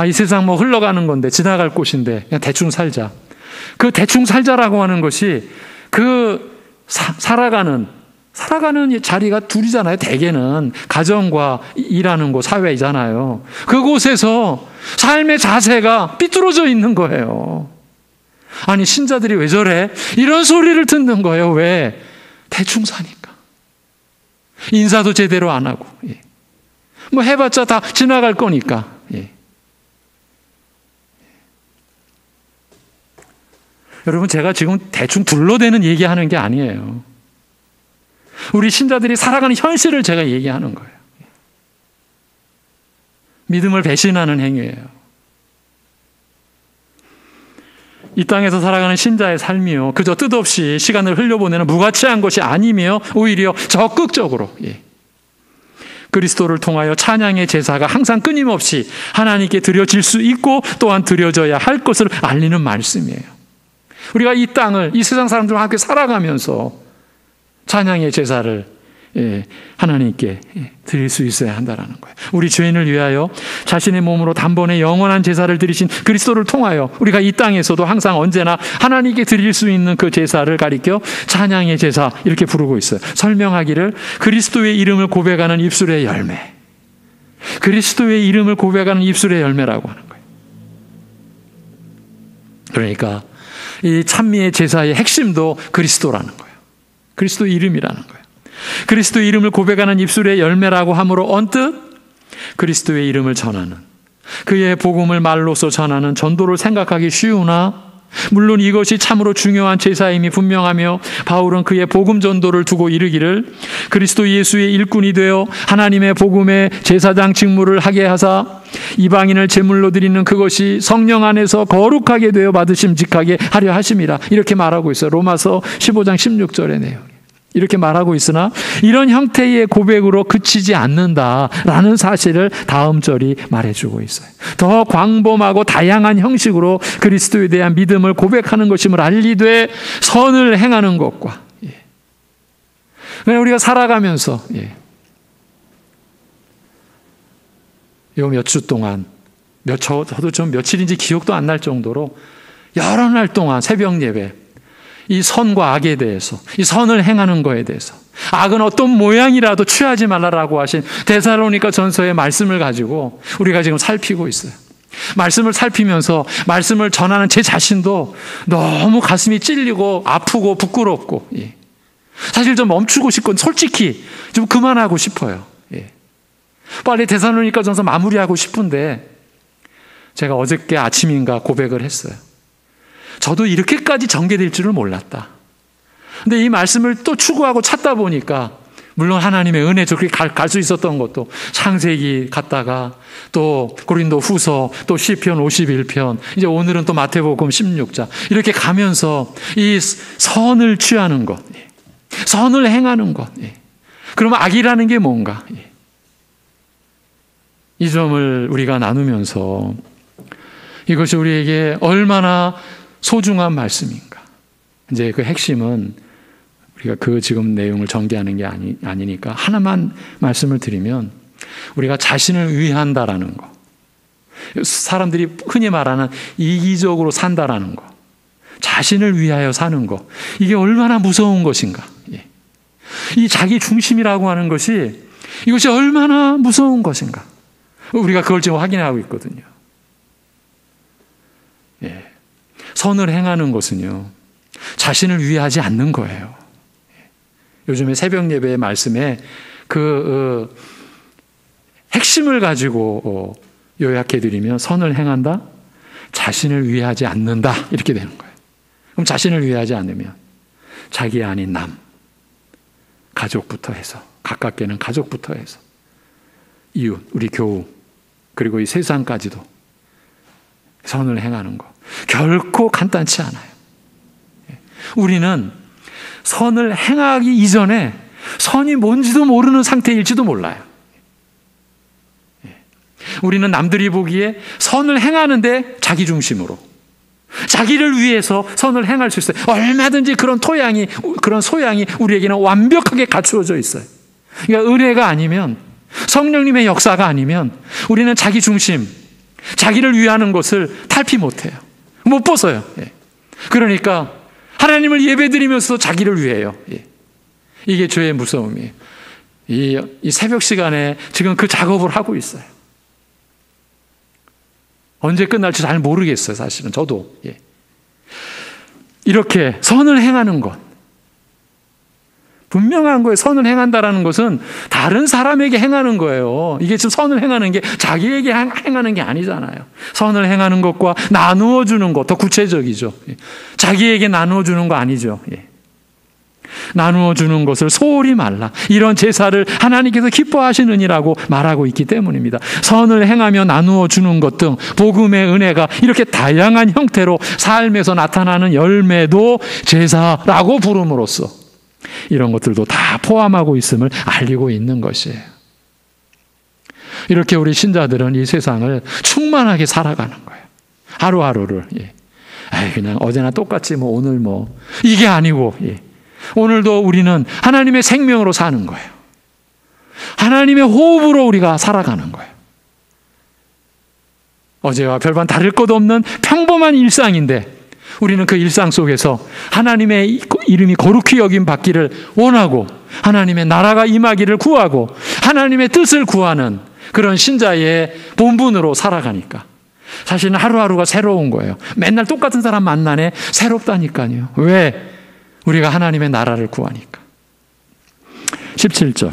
이 세상 흘러가는 건데, 지나갈 곳인데, 그냥 대충 살자. 그 대충 살자라고 하는 것이 살아가는 자리가 둘이잖아요. 대개는 가정과 일하는 곳, 사회이잖아요. 그곳에서 삶의 자세가 삐뚤어져 있는 거예요. 아니, 신자들이 왜 저래? 이런 소리를 듣는 거예요. 왜? 대충 사니까. 인사도 제대로 안 하고, 해봤자 다 지나갈 거니까. 여러분, 제가 지금 대충 둘러대는 얘기하는 게 아니에요. 우리 신자들이 살아가는 현실을 제가 얘기하는 거예요. 믿음을 배신하는 행위예요. 이 땅에서 살아가는 신자의 삶이요, 그저 뜻없이 시간을 흘려보내는 무가치한 것이 아니며 오히려 적극적으로 그리스도를 통하여 찬양의 제사가 항상 끊임없이 하나님께 드려질 수 있고 또한 드려져야 할 것을 알리는 말씀이에요. 우리가 이 땅을, 이 세상 사람들과 함께 살아가면서 찬양의 제사를 하나님께 드릴 수 있어야 한다는 거예요. 우리 죄인을 위하여 자신의 몸으로 단번에 영원한 제사를 드리신 그리스도를 통하여 우리가 이 땅에서도 항상 언제나 하나님께 드릴 수 있는 그 제사를 가리켜 찬양의 제사 이렇게 부르고 있어요. 설명하기를 그리스도의 이름을 고백하는 입술의 열매. 그리스도의 이름을 고백하는 입술의 열매라고 하는 거예요. 그러니까 이 찬미의 제사의 핵심도 그리스도라는 거예요. 그리스도 이름이라는 거예요. 그리스도 이름을 고백하는 입술의 열매라고 함으로 언뜻 그리스도의 이름을 전하는, 그의 복음을 말로써 전하는 전도를 생각하기 쉬우나 물론 이것이 참으로 중요한 제사임이 분명하며 바울은 그의 복음 전도를 두고 이르기를 그리스도 예수의 일꾼이 되어 하나님의 복음의 제사장 직무를 하게 하사 이방인을 제물로 드리는 그것이 성령 안에서 거룩하게 되어 받으심직하게 하려 하심이라 이렇게 말하고 있어요. 로마서 15장 16절의 내용. 이렇게 말하고 있으나 이런 형태의 고백으로 그치지 않는다라는 사실을 다음 절이 말해주고 있어요. 더 광범하고 다양한 형식으로 그리스도에 대한 믿음을 고백하는 것임을 알리되 선을 행하는 것과 우리가 살아가면서 요 몇 주 동안 저도 좀 며칠인지 기억도 안 날 정도로 여러 날 동안 새벽 예배 이 선과 악에 대해서, 이 선을 행하는 거에 대해서, 악은 어떤 모양이라도 취하지 말라라고 하신 데살로니가 전서의 말씀을 가지고 우리가 지금 살피고 있어요. 말씀을 살피면서 말씀을 전하는 제 자신도 너무 가슴이 찔리고 아프고 부끄럽고, 사실 좀 멈추고 싶고 솔직히 좀 그만하고 싶어요. 빨리 데살로니가 전서 마무리하고 싶은데 제가 어저께 아침인가 고백을 했어요. 저도 이렇게까지 전개될 줄을 몰랐다. 근데 이 말씀을 또 추구하고 찾다 보니까 물론 하나님의 은혜죠. 그렇게 갈 수 있었던 것도 창세기 갔다가 또 고린도 후서 또 시편 51편 이제 오늘은 또 마태복음 16장 이렇게 가면서 이 선을 취하는 것, 선을 행하는 것. 그러면 악이라는 게 뭔가? 이 점을 우리가 나누면서 이것이 우리에게 얼마나 소중한 말씀인가. 이제 그 핵심은 우리가 그 지금 내용을 전개하는 게 아니니까 하나만 말씀을 드리면 우리가 자신을 위한다라는 거. 사람들이 흔히 말하는 이기적으로 산다라는 거. 자신을 위하여 사는 거. 이게 얼마나 무서운 것인가. 이 자기 중심이라고 하는 것이 이것이 얼마나 무서운 것인가. 우리가 그걸 지금 확인하고 있거든요. 선을 행하는 것은요, 자신을 위하지 않는 거예요. 요즘에 새벽 예배의 말씀에 그 핵심을 가지고 요약해 드리면 선을 행한다? 자신을 위하지 않는다. 이렇게 되는 거예요. 그럼 자신을 위하지 않으면 자기 아닌 남, 가족부터 해서, 가깝게는 가족부터 해서 이웃, 우리 교우, 그리고 이 세상까지도 선을 행하는 것 결코 간단치 않아요. 우리는 선을 행하기 이전에 선이 뭔지도 모르는 상태일지도 몰라요. 우리는 남들이 보기에 선을 행하는데 자기 중심으로, 자기를 위해서 선을 행할 수 있어요. 얼마든지 그런 소양이 우리에게는 완벽하게 갖추어져 있어요. 그러니까 은혜가 아니면, 성령님의 역사가 아니면 우리는 자기 중심, 자기를 위하는 것을 탈피 못해요. 못 벗어요. 그러니까 하나님을 예배드리면서 자기를 위해요. 이게 죄의 무서움이에요. 이 새벽 시간에 지금 그 작업을 하고 있어요. 언제 끝날지 잘 모르겠어요, 사실은. 저도. 이렇게 선을 행하는 것. 분명한 거예요. 선을 행한다라는 것은 다른 사람에게 행하는 거예요. 이게 지금 선을 행하는 게 자기에게 행하는 게 아니잖아요. 선을 행하는 것과 나누어 주는 것, 더 구체적이죠. 자기에게 나누어 주는 거 아니죠. 나누어 주는 것을 소홀히 말라. 이런 제사를 하나님께서 기뻐하시느니라고 말하고 있기 때문입니다. 선을 행하며 나누어 주는 것 등 복음의 은혜가 이렇게 다양한 형태로 삶에서 나타나는 열매도 제사라고 부름으로써 이런 것들도 다 포함하고 있음을 알리고 있는 것이에요. 이렇게 우리 신자들은 이 세상을 충만하게 살아가는 거예요. 하루하루를. 그냥 어제나 똑같이 오늘 이게 아니고, 오늘도 우리는 하나님의 생명으로 사는 거예요. 하나님의 호흡으로 우리가 살아가는 거예요. 어제와 별반 다를 것 없는 평범한 일상인데 우리는 그 일상 속에서 하나님의 이름이 거룩히 여김 받기를 원하고 하나님의 나라가 임하기를 구하고 하나님의 뜻을 구하는 그런 신자의 본분으로 살아가니까 사실은 하루하루가 새로운 거예요. 맨날 똑같은 사람 만나네. 새롭다니까요. 왜? 우리가 하나님의 나라를 구하니까. 17절.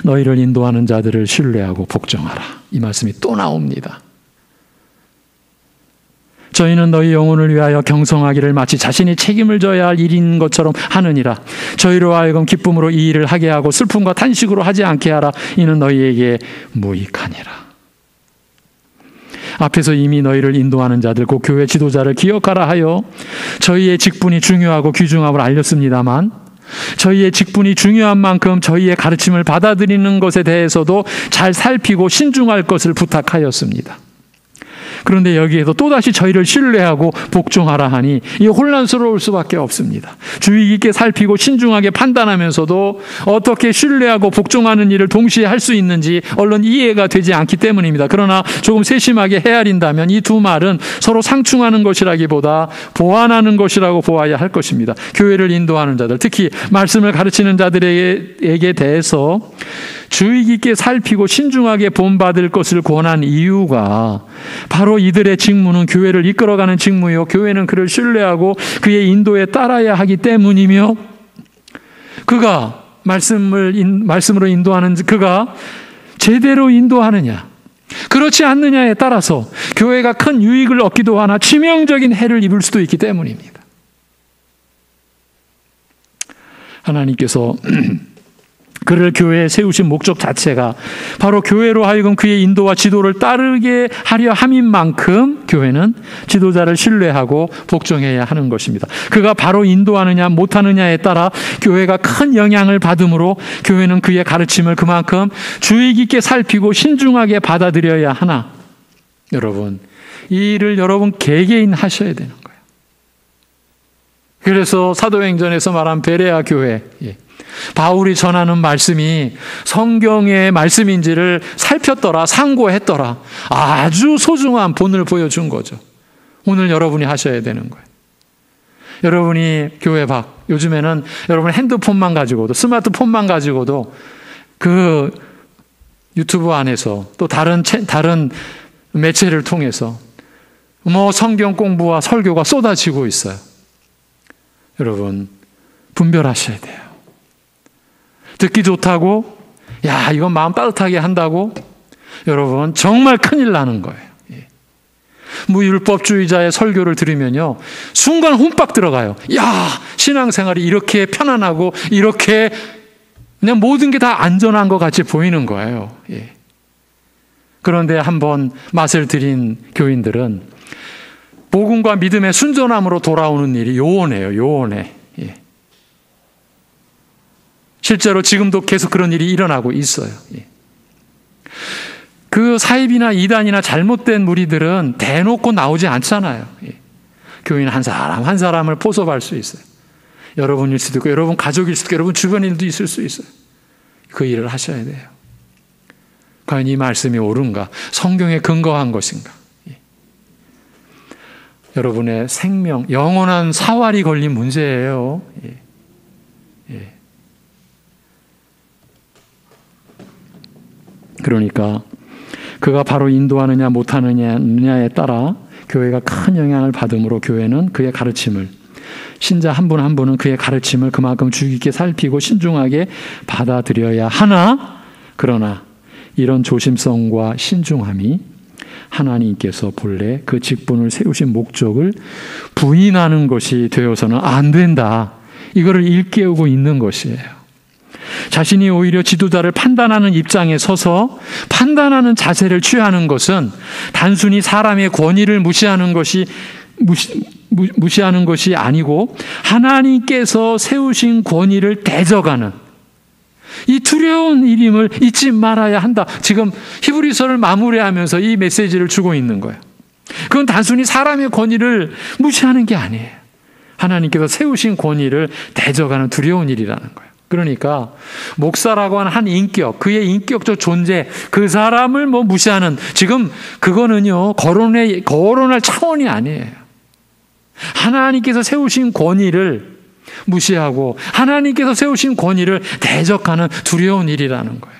너희를 인도하는 자들을 신뢰하고 복종하라. 이 말씀이 또 나옵니다. 저희는 너희 영혼을 위하여 경성하기를 마치 자신이 책임을 져야 할 일인 것처럼 하느니라. 저희로 하여금 기쁨으로 이 일을 하게 하고 슬픔과 탄식으로 하지 않게 하라. 이는 너희에게 무익하니라. 앞에서 이미 너희를 인도하는 자들, 곧 교회 지도자를 기억하라 하여 저희의 직분이 중요하고 귀중함을 알렸습니다만 저희의 직분이 중요한 만큼 저희의 가르침을 받아들이는 것에 대해서도 잘 살피고 신중할 것을 부탁하였습니다. 그런데 여기에도 또다시 저희를 신뢰하고 복종하라 하니 이게 혼란스러울 수밖에 없습니다. 주의 깊게 살피고 신중하게 판단하면서도 어떻게 신뢰하고 복종하는 일을 동시에 할 수 있는지 얼른 이해가 되지 않기 때문입니다. 그러나 조금 세심하게 헤아린다면 이 두 말은 서로 상충하는 것이라기보다 보완하는 것이라고 보아야 할 것입니다. 교회를 인도하는 자들, 특히 말씀을 가르치는 자들에게 대해서 주의 깊게 살피고 신중하게 본받을 것을 권한 이유가 바로 이들의 직무는 교회를 이끌어가는 직무요, 교회는 그를 신뢰하고 그의 인도에 따라야 하기 때문이며, 그가 말씀으로 인도하는 그가 제대로 인도하느냐 그렇지 않느냐에 따라서 교회가 큰 유익을 얻기도 하나 치명적인 해를 입을 수도 있기 때문입니다. 하나님께서 그를 교회에 세우신 목적 자체가 바로 교회로 하여금 그의 인도와 지도를 따르게 하려 함인 만큼 교회는 지도자를 신뢰하고 복종해야 하는 것입니다. 그가 바로 인도하느냐 못하느냐에 따라 교회가 큰 영향을 받으므로 교회는 그의 가르침을 그만큼 주의 깊게 살피고 신중하게 받아들여야 하나, 여러분, 이 일을 여러분 개개인 하셔야 되는 거예요. 그래서 사도행전에서 말한 베레아 교회, 바울이 전하는 말씀이 성경의 말씀인지를 살폈더라, 상고했더라. 아주 소중한 본을 보여준 거죠. 오늘 여러분이 하셔야 되는 거예요. 여러분이 교회 밖, 요즘에는 여러분 핸드폰만 가지고도, 스마트폰만 가지고도 그 유튜브 안에서 또 다른 매체를 통해서 성경 공부와 설교가 쏟아지고 있어요. 여러분, 분별하셔야 돼요. 듣기 좋다고, 이건 마음 따뜻하게 한다고, 여러분, 정말 큰일 나는 거예요. 무율법주의자의 설교를 들으면요, 순간 혼박 들어가요. 신앙생활이 이렇게 편안하고, 이렇게 그냥 모든 게 다 안전한 것 같이 보이는 거예요. 그런데 한번 맛을 들인 교인들은 복음과 믿음의 순전함으로 돌아오는 일이 요원해요. 요원해. 실제로 지금도 계속 그런 일이 일어나고 있어요. 그 사입이나 이단이나 잘못된 무리들은 대놓고 나오지 않잖아요. 교인 한 사람 한 사람을 포섭할 수 있어요. 여러분일 수도 있고 여러분 가족일 수도 있고 여러분 주변 일도 있을 수 있어요. 그 일을 하셔야 돼요. 과연 이 말씀이 옳은가? 성경에 근거한 것인가? 여러분의 생명, 영원한 사활이 걸린 문제예요. 그러니까 그가 바로 인도하느냐 못하느냐에 따라 교회가 큰 영향을 받으므로 교회는 그의 가르침을, 신자 한 분 한 분은 그의 가르침을 그만큼 주의 깊게 살피고 신중하게 받아들여야 하나, 그러나 이런 조심성과 신중함이 하나님께서 본래 그 직분을 세우신 목적을 부인하는 것이 되어서는 안 된다. 이거를 일깨우고 있는 것이에요. 자신이 오히려 지도자를 판단하는 입장에 서서 판단하는 자세를 취하는 것은 단순히 사람의 권위를 무시하는 것이 아니고 하나님께서 세우신 권위를 대적하는 이 두려운 일임을 잊지 말아야 한다. 지금 히브리서를 마무리하면서 이 메시지를 주고 있는 거예요. 그건 단순히 사람의 권위를 무시하는 게 아니에요. 하나님께서 세우신 권위를 대적하는 두려운 일이라는 거예요. 그러니까 목사라고 하는 한 인격, 그의 인격적 존재, 그 사람을 무시하는, 지금 그거는요 거론할 차원이 아니에요. 하나님께서 세우신 권위를 무시하고 하나님께서 세우신 권위를 대적하는 두려운 일이라는 거예요.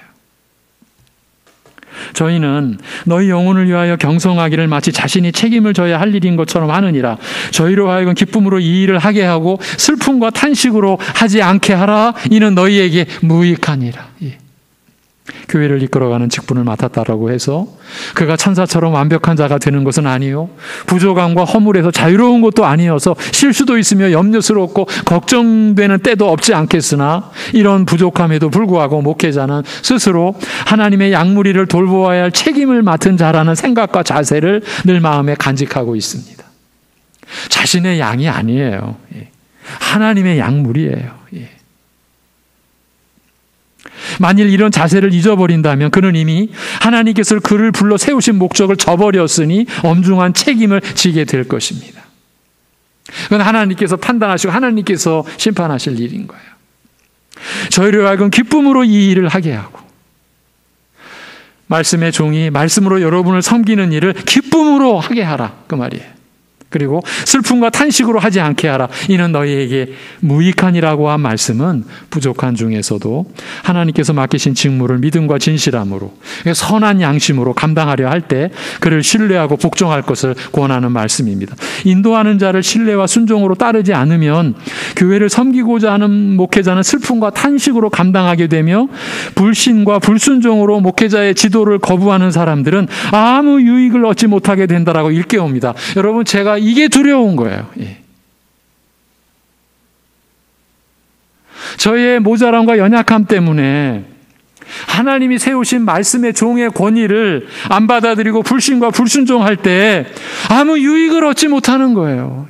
저희는 너희 영혼을 위하여 경성하기를 마치 자신이 책임을 져야 할 일인 것처럼 하느니라. 저희로 하여금 기쁨으로 이 일을 하게 하고 슬픔과 탄식으로 하지 않게 하라. 이는 너희에게 무익하니라. 교회를 이끌어가는 직분을 맡았다라고 해서 그가 천사처럼 완벽한 자가 되는 것은 아니요, 부족함과 허물에서 자유로운 것도 아니어서 실수도 있으며 염려스럽고 걱정되는 때도 없지 않겠으나 이런 부족함에도 불구하고 목회자는 스스로 하나님의 양무리를 돌보아야 할 책임을 맡은 자라는 생각과 자세를 늘 마음에 간직하고 있습니다. 자신의 양이 아니에요. 하나님의 양무리예요. 만일 이런 자세를 잊어버린다면 그는 이미 하나님께서 그를 불러 세우신 목적을 저버렸으니 엄중한 책임을 지게 될 것입니다. 그건 하나님께서 판단하시고 하나님께서 심판하실 일인 거예요. 저희로 하여금 기쁨으로 이 일을 하게 하고, 말씀의 종이 말씀으로 여러분을 섬기는 일을 기쁨으로 하게 하라, 그 말이에요. 그리고 슬픔과 탄식으로 하지 않게 하라. 이는 너희에게 무익하니라고 한 말씀은 부족한 중에서도 하나님께서 맡기신 직무를 믿음과 진실함으로, 선한 양심으로 감당하려 할 때 그를 신뢰하고 복종할 것을 권하는 말씀입니다. 인도하는 자를 신뢰와 순종으로 따르지 않으면 교회를 섬기고자 하는 목회자는 슬픔과 탄식으로 감당하게 되며, 불신과 불순종으로 목회자의 지도를 거부하는 사람들은 아무 유익을 얻지 못하게 된다라고 일깨웁니다. 여러분, 제가 이게 두려운 거예요. 저희의 모자람과 연약함 때문에 하나님이 세우신 말씀의 종의 권위를 안 받아들이고 불신과 불순종할 때 아무 유익을 얻지 못하는 거예요.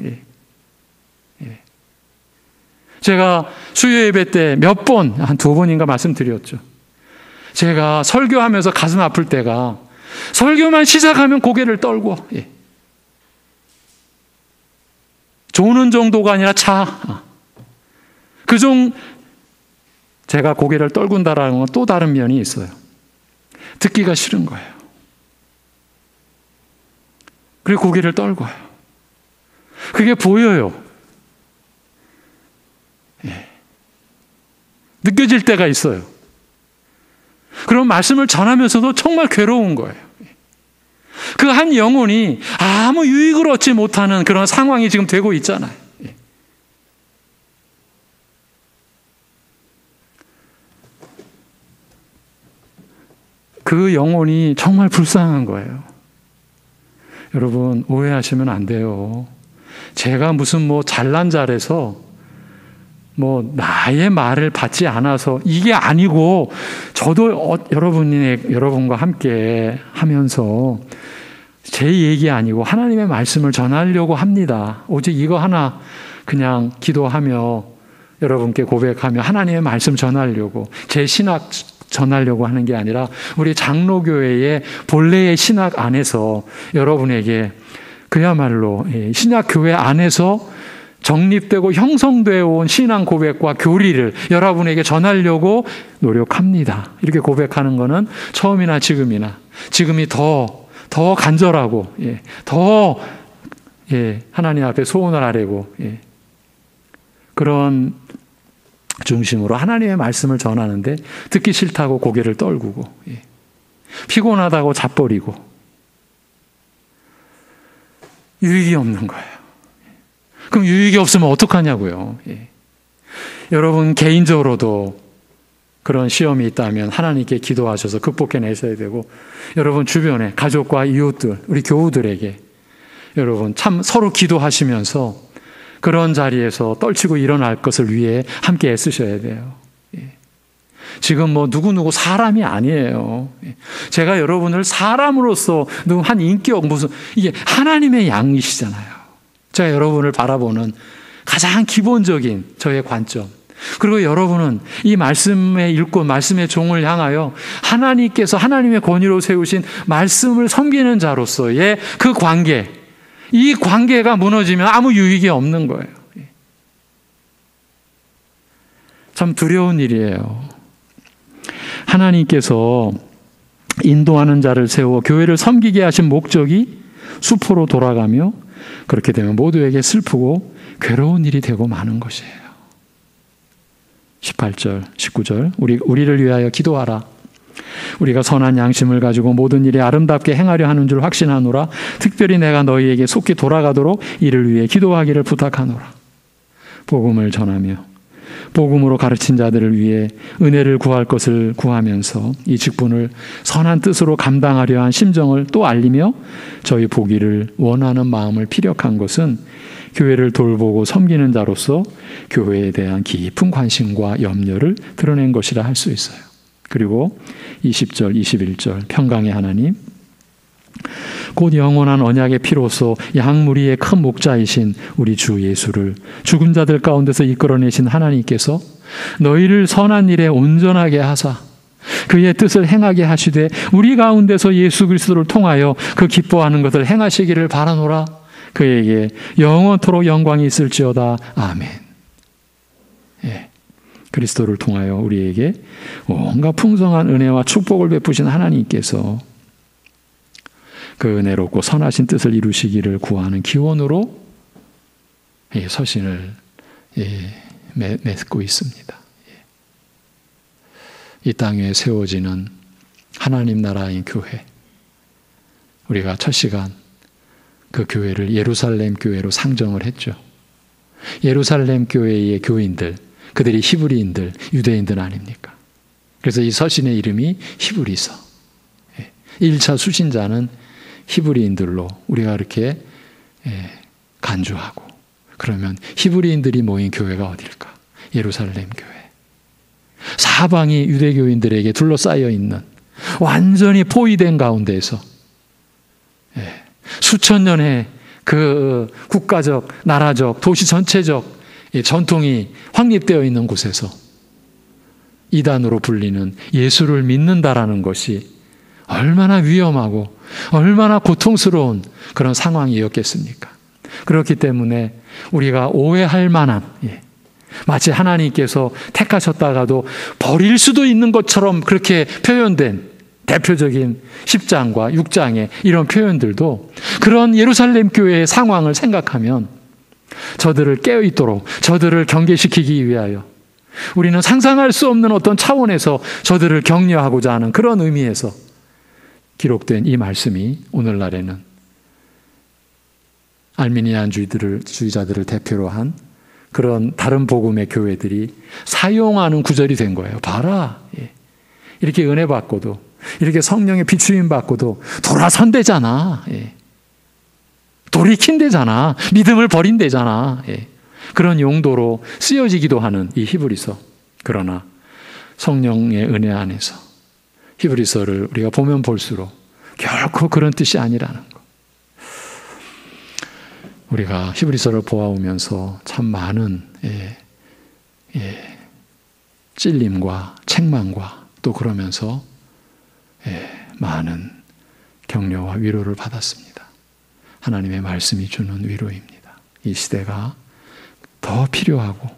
제가 수요 예배 때 몇 번, 한 2번인가 말씀드렸죠. 제가 설교하면서 가슴 아플 때가, 설교만 시작하면 고개를 떨고, 조는 정도가 아니라 제가 고개를 떨군다라는 건 또 다른 면이 있어요. 듣기가 싫은 거예요. 그리고 고개를 떨고요. 그게 보여요. 느껴질 때가 있어요. 그런 말씀을 전하면서도 정말 괴로운 거예요. 그 한 영혼이 아무 유익을 얻지 못하는 그런 상황이 지금 되고 있잖아요. 그 영혼이 정말 불쌍한 거예요. 여러분, 오해하시면 안 돼요. 제가 무슨 잘난 자라서 나의 말을 받지 않아서 이게 아니고, 저도 여러분과 함께 하면서 제 얘기 아니고 하나님의 말씀을 전하려고 합니다. 오직 이거 하나 그냥 기도하며 여러분께 고백하며 하나님의 말씀 전하려고, 제 신학 전하려고 하는 게 아니라 우리 장로교회의 본래의 신학 안에서 여러분에게 그야말로 신약교회 안에서 정립되고 형성되어 온 신앙 고백과 교리를 여러분에게 전하려고 노력합니다. 이렇게 고백하는 것은 처음이나 지금이 더 간절하고 더 하나님 앞에 소원을 하려고 그런 중심으로 하나님의 말씀을 전하는데 듣기 싫다고 고개를 떨구고 피곤하다고 자버리고 유익이 없는 거예요. 그럼 유익이 없으면 어떡하냐고요. 여러분 개인적으로도 그런 시험이 있다면 하나님께 기도하셔서 극복해내셔야 되고, 여러분 주변에 가족과 이웃들, 우리 교우들에게 여러분 참 서로 기도하시면서 그런 자리에서 떨치고 일어날 것을 위해 함께 애쓰셔야 돼요. 지금 누구 사람이 아니에요. 제가 여러분을 사람으로서 한 인격 이게 하나님의 양이시잖아요. 제가 여러분을 바라보는 가장 기본적인 저의 관점. 그리고 여러분은 이 말씀의 일꾼, 말씀의 종을 향하여 하나님께서 하나님의 권위로 세우신 말씀을 섬기는 자로서의 그 관계, 이 관계가 무너지면 아무 유익이 없는 거예요. 참 두려운 일이에요. 하나님께서 인도하는 자를 세워 교회를 섬기게 하신 목적이 수포로 돌아가며, 그렇게 되면 모두에게 슬프고 괴로운 일이 되고 마는 것이에요. 18절, 19절 우리를 위하여 기도하라. 우리가 선한 양심을 가지고 모든 일에 아름답게 행하려 하는 줄 확신하노라. 특별히 내가 너희에게 속히 돌아가도록 이를 위해 기도하기를 부탁하노라. 복음을 전하며 복음으로 가르친 자들을 위해 은혜를 구할 것을 구하면서 이 직분을 선한 뜻으로 감당하려 한 심정을 또 알리며 저희 보기를 원하는 마음을 피력한 것은 교회를 돌보고 섬기는 자로서 교회에 대한 깊은 관심과 염려를 드러낸 것이라 할 수 있어요. 그리고 20절, 21절 평강의 하나님, 곧 영원한 언약의 피로써 양무리의 큰 목자이신 우리 주 예수를 죽은 자들 가운데서 이끌어내신 하나님께서 너희를 선한 일에 온전하게 하사 그의 뜻을 행하게 하시되 우리 가운데서 예수 그리스도를 통하여 그 기뻐하는 것을 행하시기를 바라노라. 그에게 영원토록 영광이 있을지어다. 아멘. 그리스도를 통하여 우리에게 온갖 풍성한 은혜와 축복을 베푸신 하나님께서 그 은혜롭고 선하신 뜻을 이루시기를 구하는 기원으로 서신을 맺고 있습니다. 이 땅에 세워지는 하나님 나라인 교회, 우리가 첫 시간 그 교회를 예루살렘 교회로 상정을 했죠. 예루살렘 교회의 교인들, 그들이 히브리인들, 유대인들 아닙니까? 그래서 이 서신의 이름이 히브리서. 1차 수신자는 히브리인들로 우리가 이렇게 간주하고, 그러면 히브리인들이 모인 교회가 어딜까? 예루살렘 교회. 사방이 유대교인들에게 둘러싸여 있는 완전히 포위된 가운데에서 수천 년의 그 국가적, 나라적, 도시 전체적 전통이 확립되어 있는 곳에서 이단으로 불리는 예수를 믿는다라는 것이 얼마나 위험하고 얼마나 고통스러운 그런 상황이었겠습니까? 그렇기 때문에 우리가 오해할 만한, 마치 하나님께서 택하셨다가도 버릴 수도 있는 것처럼 그렇게 표현된 대표적인 10장과 6장의 이런 표현들도 그런 예루살렘 교회의 상황을 생각하면 저들을 깨어있도록, 저들을 경계시키기 위하여 우리는 상상할 수 없는 어떤 차원에서 저들을 격려하고자 하는 그런 의미에서 기록된 이 말씀이 오늘날에는 알미니안 주의자들을 대표로 한 그런 다른 복음의 교회들이 사용하는 구절이 된 거예요. 봐라. 이렇게 은혜 받고도, 이렇게 성령의 비추임 받고도 돌아선대잖아. 돌이킨대잖아. 믿음을 버린대잖아. 그런 용도로 쓰여지기도 하는 이 히브리서. 그러나 성령의 은혜 안에서 히브리서를 우리가 보면 볼수록 결코 그런 뜻이 아니라는 것. 우리가 히브리서를 보아오면서 참 많은 찔림과 책망과 또 그러면서 많은 격려와 위로를 받았습니다. 하나님의 말씀이 주는 위로입니다. 이 시대가 더 필요하고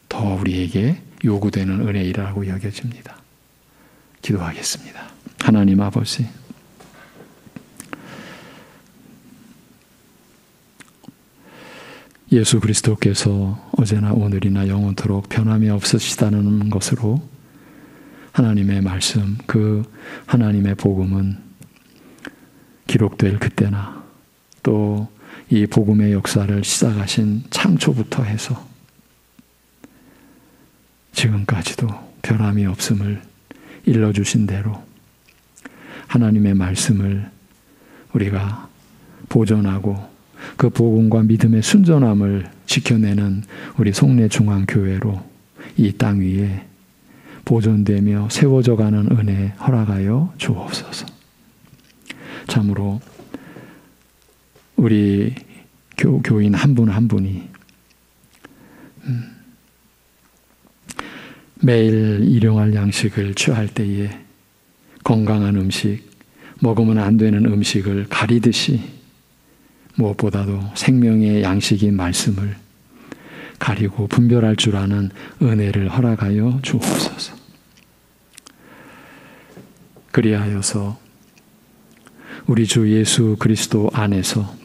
더 우리에게 요구되는 은혜이라고 여겨집니다. 기도하겠습니다. 하나님 아버지, 예수 그리스도께서 어제나 오늘이나 영원토록 변함이 없으시다는 것으로 하나님의 말씀, 그 하나님의 복음은 기록될 그때나 또 이 복음의 역사를 시작하신 창초부터 해서 지금까지도 변함이 없음을 일러주신 대로 하나님의 말씀을 우리가 보존하고 그 복음과 믿음의 순전함을 지켜내는 우리 송내중앙교회로 이 땅 위에 보존되며 세워져가는 은혜 허락하여 주옵소서. 참으로 우리 교인 한 분 한 분이 매일 일용할 양식을 취할 때에 건강한 음식, 먹으면 안 되는 음식을 가리듯이 무엇보다도 생명의 양식인 말씀을 가리고 분별할 줄 아는 은혜를 허락하여 주옵소서. 그리하여서 우리 주 예수 그리스도 안에서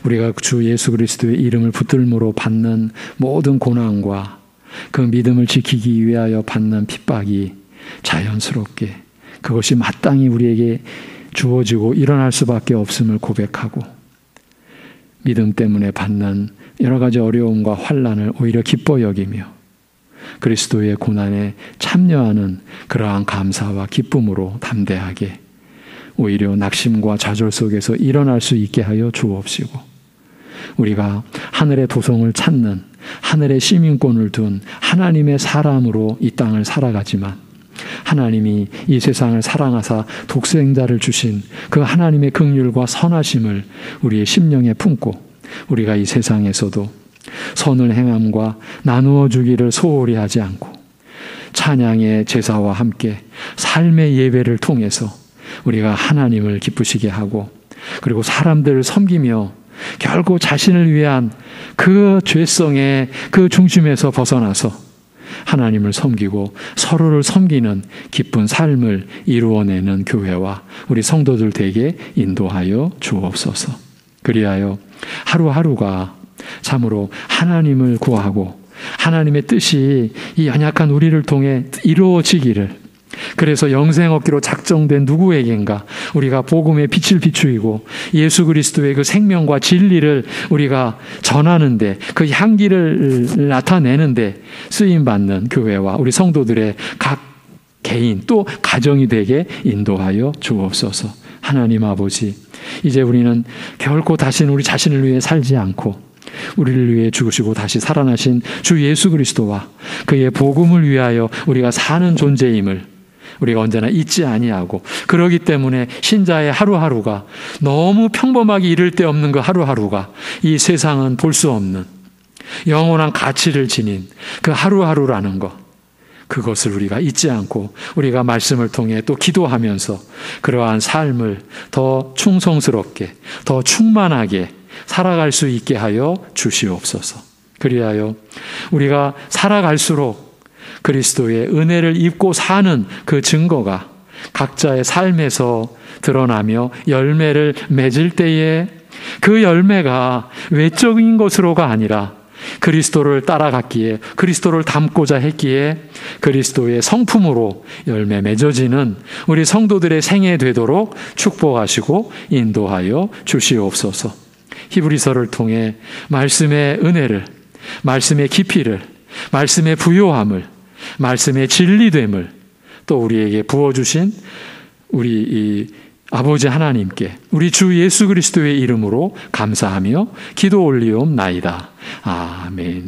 우리가 주 예수 그리스도의 이름을 붙들므로 받는 모든 고난과 그 믿음을 지키기 위하여 받는 핍박이 자연스럽게 그것이 마땅히 우리에게 주어지고 일어날 수밖에 없음을 고백하고 믿음 때문에 받는 여러 가지 어려움과 환난을 오히려 기뻐 여기며 그리스도의 고난에 참여하는 그러한 감사와 기쁨으로 담대하게 오히려 낙심과 좌절 속에서 일어날 수 있게 하여 주옵시고 우리가 하늘의 도성을 찾는 하늘의 시민권을 둔 하나님의 사람으로 이 땅을 살아가지만 하나님이 이 세상을 사랑하사 독생자를 주신 그 하나님의 긍휼과 선하심을 우리의 심령에 품고 우리가 이 세상에서도 선을 행함과 나누어 주기를 소홀히 하지 않고 찬양의 제사와 함께 삶의 예배를 통해서 우리가 하나님을 기쁘시게 하고 그리고 사람들을 섬기며 결국 자신을 위한 그 죄성의 그 중심에서 벗어나서 하나님을 섬기고 서로를 섬기는 기쁜 삶을 이루어내는 교회와 우리 성도들 되게 인도하여 주옵소서. 그리하여 하루하루가 참으로 하나님을 구하고 하나님의 뜻이 이 연약한 우리를 통해 이루어지기를 그래서 영생 얻기로 작정된 누구에겐가 우리가 복음의 빛을 비추이고 예수 그리스도의 그 생명과 진리를 우리가 전하는데 그 향기를 나타내는데 쓰임받는 교회와 우리 성도들의 각 개인 또 가정이 되게 인도하여 주옵소서. 하나님 아버지, 이제 우리는 결코 다시는 우리 자신을 위해 살지 않고 우리를 위해 죽으시고 다시 살아나신 주 예수 그리스도와 그의 복음을 위하여 우리가 사는 존재임을 우리가 언제나 잊지 아니하고 그러기 때문에 신자의 하루하루가 너무 평범하게 이를 데 없는 그 하루하루가 이 세상은 볼 수 없는 영원한 가치를 지닌 그 하루하루라는 것 그것을 우리가 잊지 않고 우리가 말씀을 통해 또 기도하면서 그러한 삶을 더 충성스럽게 더 충만하게 살아갈 수 있게 하여 주시옵소서. 그리하여 우리가 살아갈수록 그리스도의 은혜를 입고 사는 그 증거가 각자의 삶에서 드러나며 열매를 맺을 때에 그 열매가 외적인 것으로가 아니라 그리스도를 따라갔기에 그리스도를 닮고자 했기에 그리스도의 성품으로 열매 맺어지는 우리 성도들의 생애 되도록 축복하시고 인도하여 주시옵소서. 히브리서를 통해 말씀의 은혜를, 말씀의 깊이를, 말씀의 부요함을, 말씀의 진리됨을 또 우리에게 부어주신 우리 이 아버지 하나님께 우리 주 예수 그리스도의 이름으로 감사하며 기도 올리옵나이다. 아멘.